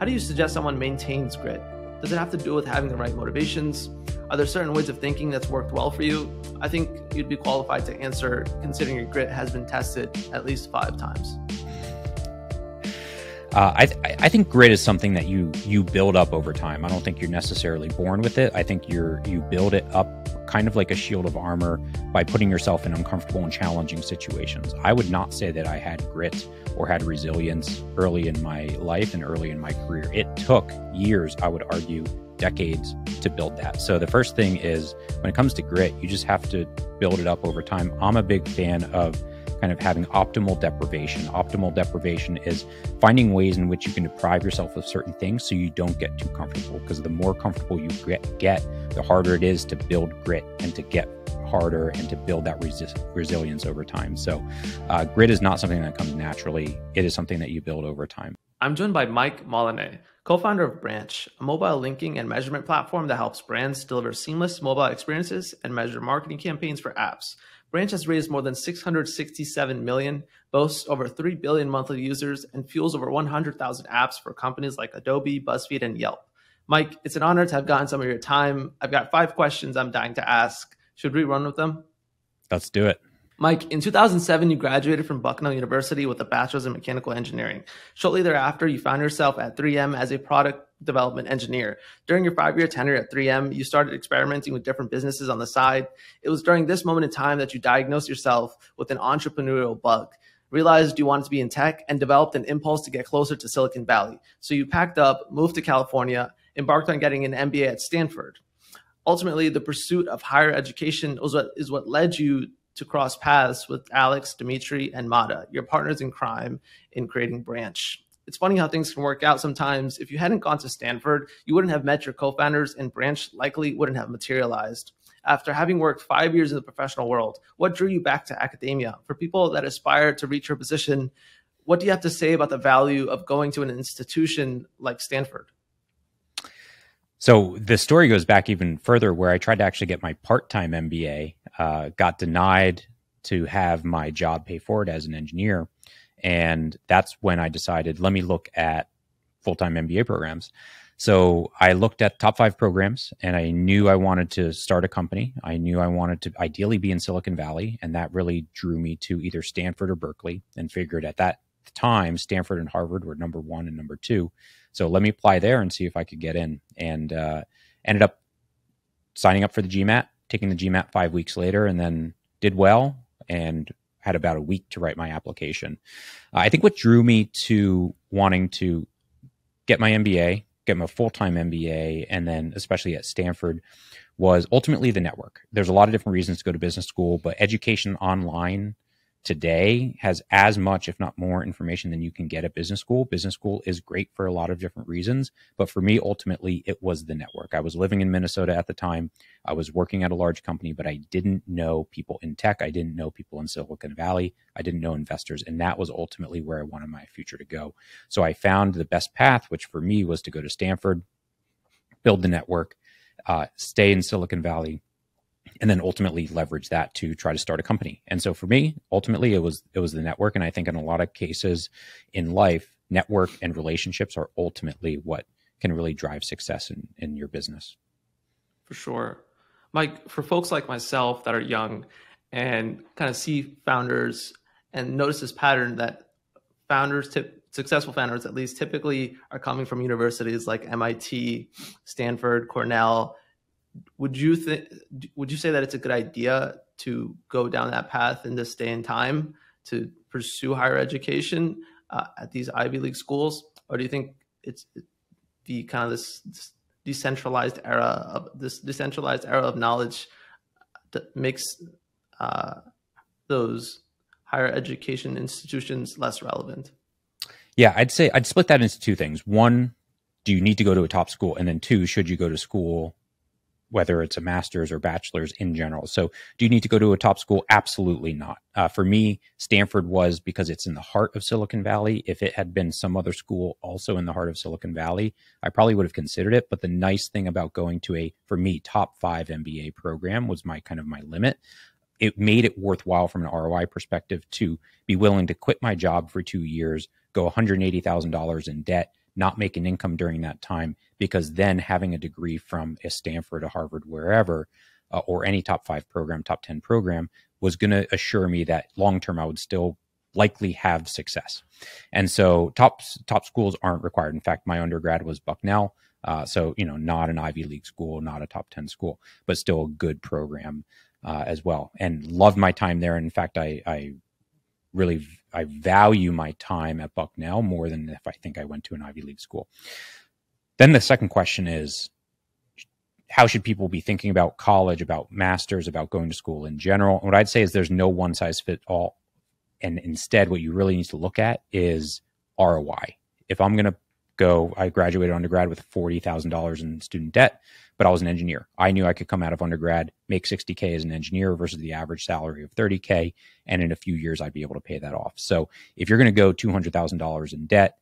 How do you suggest someone maintains grit? Does it have to do with having the right motivations? Are there certain ways of thinking that's worked well for you? I think you'd be qualified to answer, considering your grit has been tested at least 5 times. I think grit is something that you build up over time. I don't think you're necessarily born with it. I think you build it up kind of like a shield of armor by putting yourself in uncomfortable and challenging situations. I would not say that I had grit or had resilience early in my life and early in my career. It took years, I would argue, decades to build that. So the first thing is, when it comes to grit, you just have to build it up over time. I'm a big fan of kind of having optimal deprivation. Optimal deprivation is finding ways in which you can deprive yourself of certain things so you don't get too comfortable, because the more comfortable you get, the harder it is to build grit and to get harder and to build that resilience over time. So grit is not something that comes naturally. It is something that you build over time. I'm joined by Mike Molinet, co-founder of Branch, a mobile linking and measurement platform that helps brands deliver seamless mobile experiences and measure marketing campaigns for apps. Branch has raised more than $667 million, boasts over 3 billion monthly users, and fuels over 100,000 apps for companies like Adobe, BuzzFeed, and Yelp. Mike, it's an honor to have gotten some of your time. I've got 5 questions I'm dying to ask. Should we run with them? Let's do it. Mike, in 2007, you graduated from Bucknell University with a bachelor's in mechanical engineering. Shortly thereafter, you found yourself at 3M as a product development engineer. During your 5-year tenure at 3M, you started experimenting with different businesses on the side. It was during this moment in time that you diagnosed yourself with an entrepreneurial bug, realized you wanted to be in tech, and developed an impulse to get closer to Silicon Valley. So you packed up, moved to California, embarked on getting an MBA at Stanford. Ultimately, the pursuit of higher education is what led you to cross paths with Alex, Dimitri, and Mada, your partners in crime in creating Branch. It's funny how things can work out sometimes. If you hadn't gone to Stanford, you wouldn't have met your co-founders, and Branch likely wouldn't have materialized. After having worked 5 years in the professional world, what drew you back to academia? For people that aspire to reach your position, what do you have to say about the value of going to an institution like Stanford? So the story goes back even further, where I tried to actually get my part-time MBA, got denied to have my job pay for it as an engineer. And that's when I decided, let me look at full-time MBA programs. So I looked at top 5 programs, and I knew I wanted to start a company. I knew I wanted to ideally be in Silicon Valley, and that really drew me to either Stanford or Berkeley, and figured at that time, Stanford and Harvard were number 1 and number 2. So let me apply there and see if I could get in, and ended up signing up for the GMAT, taking the GMAT 5 weeks later, and then did well and had about a week to write my application. I think what drew me to wanting to get my MBA, get my full-time MBA, and then especially at Stanford, was ultimately the network. There's a lot of different reasons to go to business school, but education online today has as much, if not more, information than you can get at business school. Business school is great for a lot of different reasons, but for me, ultimately, it was the network. I was living in Minnesota at the time. I was working at a large company, but I didn't know people in tech. I didn't know people in Silicon Valley. I didn't know investors, and that was ultimately where I wanted my future to go. So I found the best path, which for me was to go to Stanford, build the network, stay in Silicon Valley, and then ultimately leverage that to try to start a company. And so for me, ultimately, it was the network. And I think in a lot of cases in life, network and relationships are ultimately what can really drive success in your business. For sure. Mike, for folks like myself that are young and kind of see founders and notice this pattern that successful founders at least typically are coming from universities like MIT, Stanford, Cornell, would you say that it's a good idea to go down that path in this day and time to pursue higher education at these Ivy League schools? Or do you think it's the kind of this decentralized era of knowledge that makes those higher education institutions less relevant? Yeah, I'd say I'd split that into 2 things. 1, do you need to go to a top school? And then 2, should you go to school, whether it's a master's or bachelor's in general? So do you need to go to a top school? Absolutely not. For me, Stanford was because it's in the heart of Silicon Valley. If it had been some other school also in the heart of Silicon Valley, I probably would have considered it. But the nice thing about going to a, for me, top 5 MBA program was my limit. It made it worthwhile from an ROI perspective to be willing to quit my job for 2 years, go $180,000 in debt, not make an income during that time, because then having a degree from a Stanford, a Harvard, wherever, or any top 5 program, top 10 program, was going to assure me that long-term I would still likely have success. And so top schools aren't required. In fact, my undergrad was Bucknell. So, not an Ivy League school, not a top 10 school, but still a good program as well. And loved my time there. In fact, I value my time at Bucknell more than if I think I went to an Ivy League school. Then the second question is, how should people be thinking about college, about masters, about going to school in general? And what I'd say is there's no one size fit all. And instead, what you really need to look at is ROI. If I'm going to go, I graduated undergrad with $40,000 in student debt, but I was an engineer. I knew I could come out of undergrad, make $60K as an engineer versus the average salary of $30K. And in a few years, I'd be able to pay that off. So if you're going to go $200,000 in debt,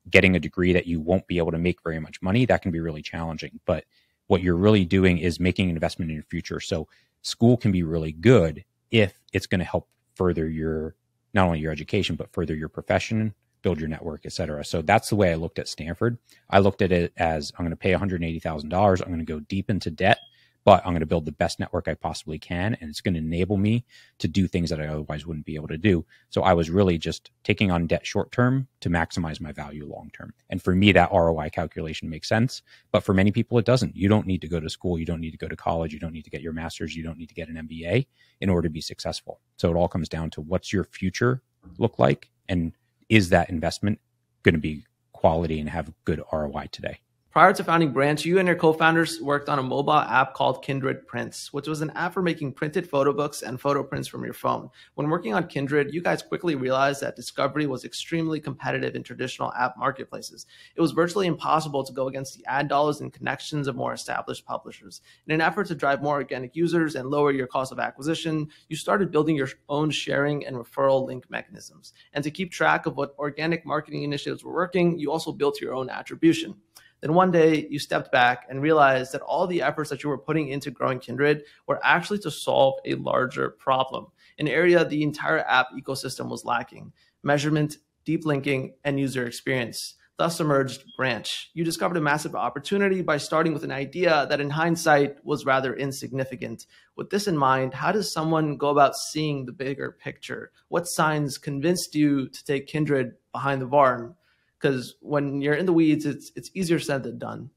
getting a degree that you won't be able to make very much money, that can be really challenging. But what you're really doing is making an investment in your future. So school can be really good if it's going to help further not only your education, but further your profession, build your network, et cetera. So that's the way I looked at Stanford. I looked at it as, I'm going to pay $180,000. I'm going to go deep into debt, but I'm going to build the best network I possibly can. And it's going to enable me to do things that I otherwise wouldn't be able to do. So I was really just taking on debt short term to maximize my value long term. And for me, that ROI calculation makes sense. But for many people, it doesn't. You don't need to go to school. You don't need to go to college. You don't need to get your master's. You don't need to get an MBA in order to be successful. So it all comes down to, what's your future look like? And is that investment going to be quality and have good ROI today? Prior to founding Branch, you and your co-founders worked on a mobile app called Kindred Prints, which was an app for making printed photo books and photo prints from your phone. When working on Kindred, you guys quickly realized that discovery was extremely competitive in traditional app marketplaces. It was virtually impossible to go against the ad dollars and connections of more established publishers. In an effort to drive more organic users and lower your cost of acquisition, you started building your own sharing and referral link mechanisms. And to keep track of what organic marketing initiatives were working, you also built your own attribution. Then one day you stepped back and realized that all the efforts that you were putting into growing Kindred were actually to solve a larger problem, an area the entire app ecosystem was lacking: measurement, deep linking, and user experience. Thus emerged Branch. You discovered a massive opportunity by starting with an idea that in hindsight was rather insignificant. With this in mind, how does someone go about seeing the bigger picture? What signs convinced you to take Kindred behind the barn? Because when you're in the weeds, it's easier said than done.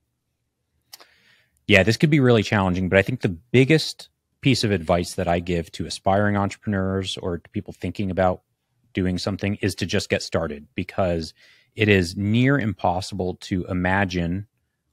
Yeah, this could be really challenging, but I think the biggest piece of advice that I give to aspiring entrepreneurs or to people thinking about doing something is to just get started, because it is near impossible to imagine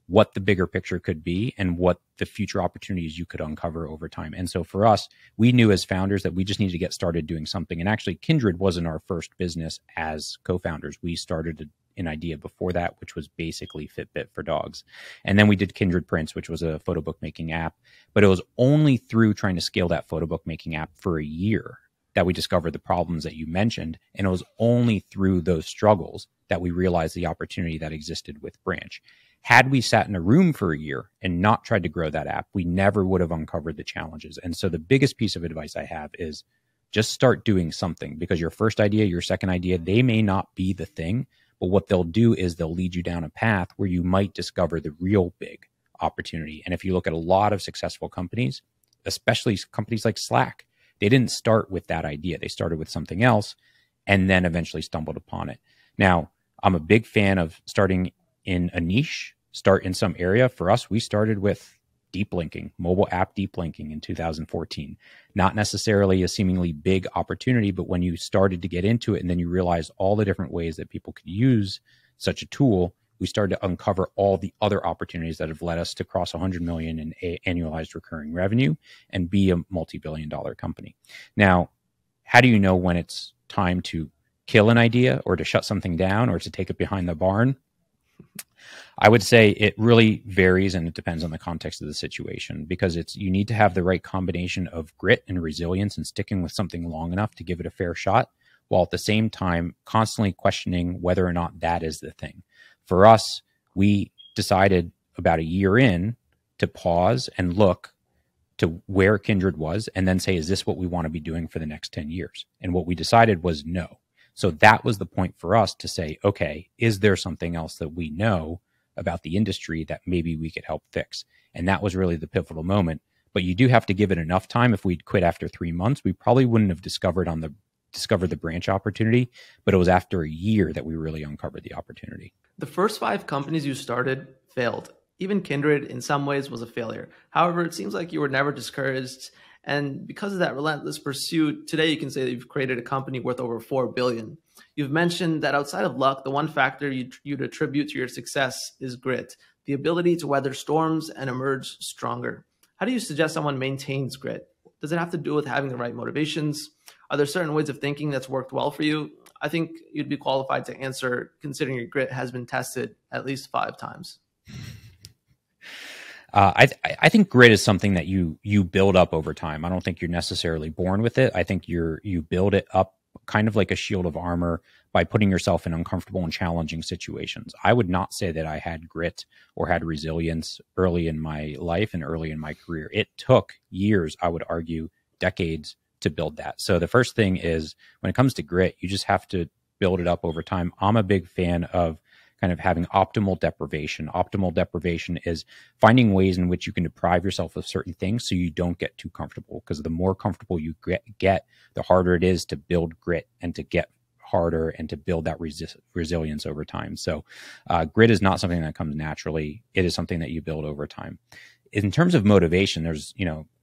what the bigger picture could be and what the future opportunities you could uncover over time. And so for us, we knew as founders that we just needed to get started doing something. And actually, Kindred wasn't our first business as co-founders. We started an idea before that, which was basically Fitbit for dogs. And then we did Kindred Prints, which was a photo book making app. But it was only through trying to scale that photo book making app for a year that we discovered the problems that you mentioned. And it was only through those struggles that we realized the opportunity that existed with Branch. Had we sat in a room for a year and not tried to grow that app, we never would have uncovered the challenges. And so the biggest piece of advice I have is just start doing something, because your first idea, your second idea, they may not be the thing, but what they'll do is they'll lead you down a path where you might discover the real big opportunity. And if you look at a lot of successful companies, especially companies like Slack, they didn't start with that idea. They started with something else and then eventually stumbled upon it. Now, I'm a big fan of starting in a niche, start in some area. For us, we started with deep linking, mobile app deep linking in 2014. Not necessarily a seemingly big opportunity, but when you started to get into it and then you realize all the different ways that people could use such a tool, we started to uncover all the other opportunities that have led us to cross 100 million in annualized recurring revenue and be a multi-billion-dollar company. Now, how do you know when it's time to kill an idea or to shut something down or to take it behind the barn? I would say it really varies, and it depends on the context of the situation, because you need to have the right combination of grit and resilience and sticking with something long enough to give it a fair shot, while at the same time constantly questioning whether or not that is the thing. For us, we decided about a year in to pause and look to where Kindred was and then say, is this what we want to be doing for the next 10 years? And what we decided was no. So that was the point for us to say, okay, is there something else that we know about the industry that maybe we could help fix? And that was really the pivotal moment. But you do have to give it enough time. If we'd quit after 3 months, we probably wouldn't have discovered the branch opportunity, but it was after a year that we really uncovered the opportunity. The first 5 companies you started failed. Even Kindred in some ways was a failure. However, it seems like you were never discouraged. And because of that relentless pursuit, today you can say that you've created a company worth over $4 billion. You've mentioned that outside of luck, the one factor you'd attribute to your success is grit, the ability to weather storms and emerge stronger. How do you suggest someone maintains grit? Does it have to do with having the right motivations? Are there certain ways of thinking that's worked well for you? I think you'd be qualified to answer, considering your grit has been tested at least 5 times. I think grit is something that you build up over time. I don't think you're necessarily born with it. I think you build it up kind of like a shield of armor by putting yourself in uncomfortable and challenging situations. I would not say that I had grit or had resilience early in my life and early in my career. It took years, I would argue, decades to build that. So the first thing is, when it comes to grit, you just have to build it up over time. I'm a big fan of kind of having optimal deprivation. Optimal deprivation is finding ways in which you can deprive yourself of certain things so you don't get too comfortable, because the more comfortable you get, the harder it is to build grit and to get harder and to build that resilience over time. So grit is not something that comes naturally. It is something that you build over time. In terms of motivation, there's,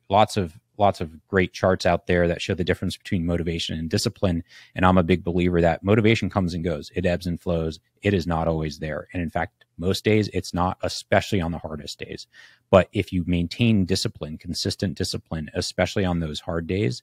lots of great charts out there that show the difference between motivation and discipline. And I'm a big believer that motivation comes and goes. It ebbs and flows. It is not always there. And in fact, most days it's not, especially on the hardest days. But if you maintain discipline, consistent discipline, especially on those hard days,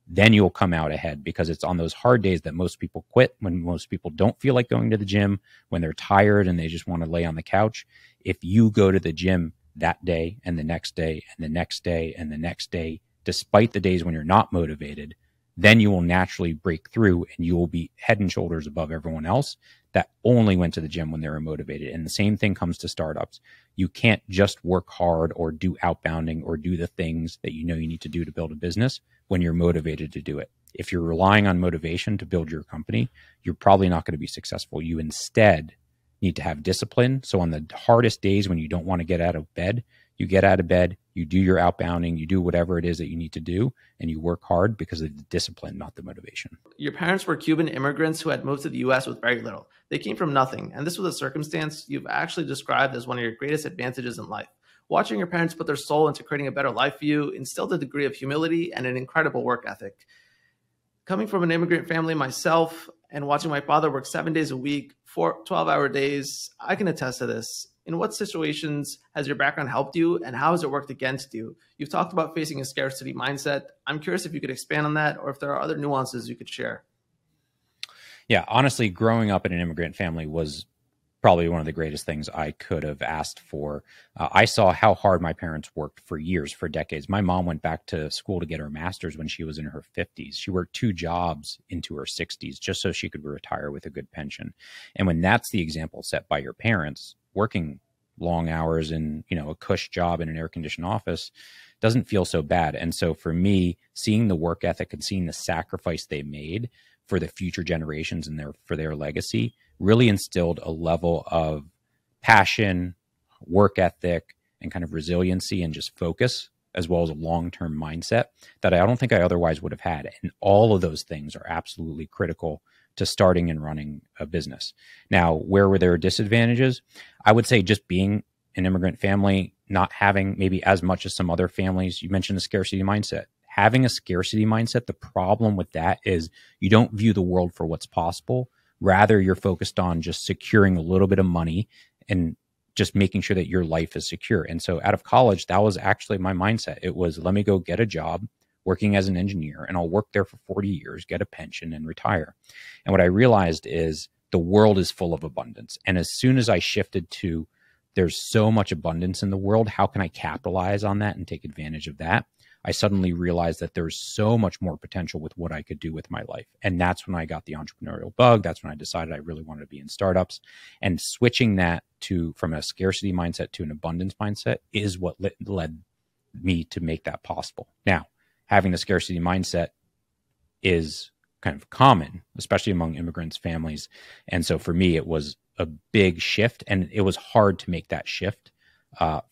then you'll come out ahead, because it's on those hard days that most people quit, when most people don't feel like going to the gym, when they're tired and they just want to lay on the couch. If you go to the gym that day and the next day and the next day and the next day, despite the days when you're not motivated, then you will naturally break through and you will be head and shoulders above everyone else that only went to the gym when they were motivated. And the same thing comes to startups. You can't just work hard or do outbounding or do the things that you need to do to build a business when you're motivated to do it. If you're relying on motivation to build your company, you're probably not going to be successful. You instead need to have discipline. So on the hardest days when you don't want to get out of bed, you get out of bed, you do your outbounding, you do whatever it is that you need to do, and you work hard because of the discipline, not the motivation. Your parents were Cuban immigrants who had moved to the US with very little. They came from nothing, and this was a circumstance you've actually described as one of your greatest advantages in life. Watching your parents put their soul into creating a better life for you instilled a degree of humility and an incredible work ethic. Coming from an immigrant family myself and watching my father work 7 days a week, 12-hour days, I can attest to this. In what situations has your background helped you, and how has it worked against you? You've talked about facing a scarcity mindset. I'm curious if you could expand on that, or if there are other nuances you could share. Yeah, honestly, growing up in an immigrant family was probably one of the greatest things I could have asked for. I saw how hard my parents worked for years, for decades. My mom went back to school to get her master's when she was in her 50s. She worked 2 jobs into her 60s just so she could retire with a good pension. And when that's the example set by your parents, working long hours in, a cush job in an air-conditioned office doesn't feel so bad. And so for me, seeing the work ethic and seeing the sacrifice they made for the future generations and for their legacy really instilled a level of passion, work ethic, and kind of resiliency and just focus, as well as a long-term mindset that I don't think I otherwise would have had. And all of those things are absolutely critical to starting and running a business. Now, where were there disadvantages? I would say just being an immigrant family, not having maybe as much as some other families. You mentioned the scarcity mindset. Having a scarcity mindset, the problem with that is you don't view the world for what's possible. Rather, you're focused on just securing a little bit of money and just making sure that your life is secure. And so out of college, that was actually my mindset. It was, let me go get a job working as an engineer, and I'll work there for 40 years, get a pension, and retire. And what I realized is the world is full of abundance. And as soon as I shifted to, there's so much abundance in the world, how can I capitalize on that and take advantage of that? I suddenly realized that there's so much more potential with what I could do with my life. And that's when I got the entrepreneurial bug. That's when I decided I really wanted to be in startups. And switching that from a scarcity mindset to an abundance mindset is what led me to make that possible. Now, having the scarcity mindset is kind of common, especially among immigrants, families. And so for me, it was a big shift, and it was hard to make that shift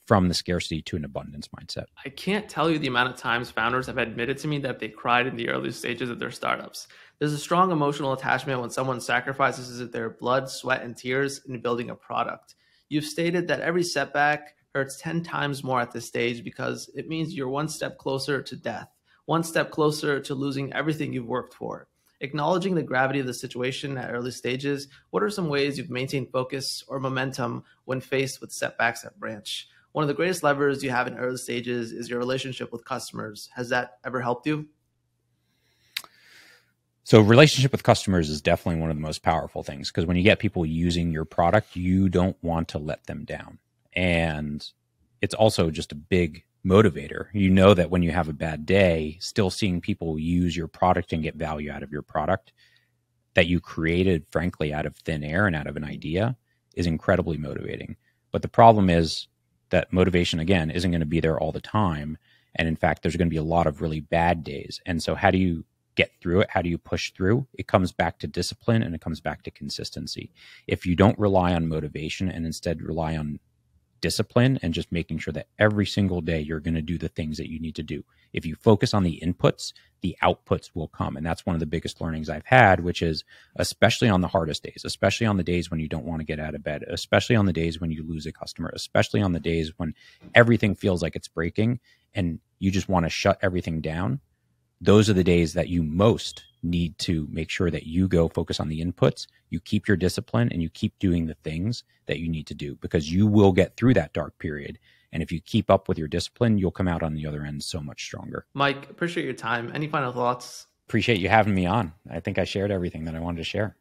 from the scarcity to an abundance mindset. I can't tell you the amount of times founders have admitted to me that they cried in the early stages of their startups. There's a strong emotional attachment when someone sacrifices their blood, sweat, and tears in building a product. You've stated that every setback hurts 10 times more at this stage because it means you're one step closer to death, one step closer to losing everything you've worked for. Acknowledging the gravity of the situation at early stages, what are some ways you've maintained focus or momentum when faced with setbacks at Branch? One of the greatest levers you have in early stages is your relationship with customers. Has that ever helped you? So relationship with customers is definitely one of the most powerful things, because when you get people using your product, you don't want to let them down. And it's also just a big motivator. You know that when you have a bad day, still seeing people use your product and get value out of your product that you created, frankly, out of thin air and out of an idea is incredibly motivating. But the problem is that motivation, again, isn't going to be there all the time. And in fact, there's going to be a lot of really bad days. And so how do you get through it? How do you push through? It comes back to discipline, and it comes back to consistency. If you don't rely on motivation and instead rely on discipline and just making sure that every single day you're going to do the things that you need to do. If you focus on the inputs, the outputs will come. And that's one of the biggest learnings I've had, which is especially on the hardest days, especially on the days when you don't want to get out of bed, especially on the days when you lose a customer, especially on the days when everything feels like it's breaking and you just want to shut everything down. Those are the days that you most need to make sure that you go focus on the inputs, you keep your discipline, and you keep doing the things that you need to do, because you will get through that dark period. And if you keep up with your discipline, you'll come out on the other end so much stronger. Mike, appreciate your time. Any final thoughts? Appreciate you having me on. I think I shared everything that I wanted to share.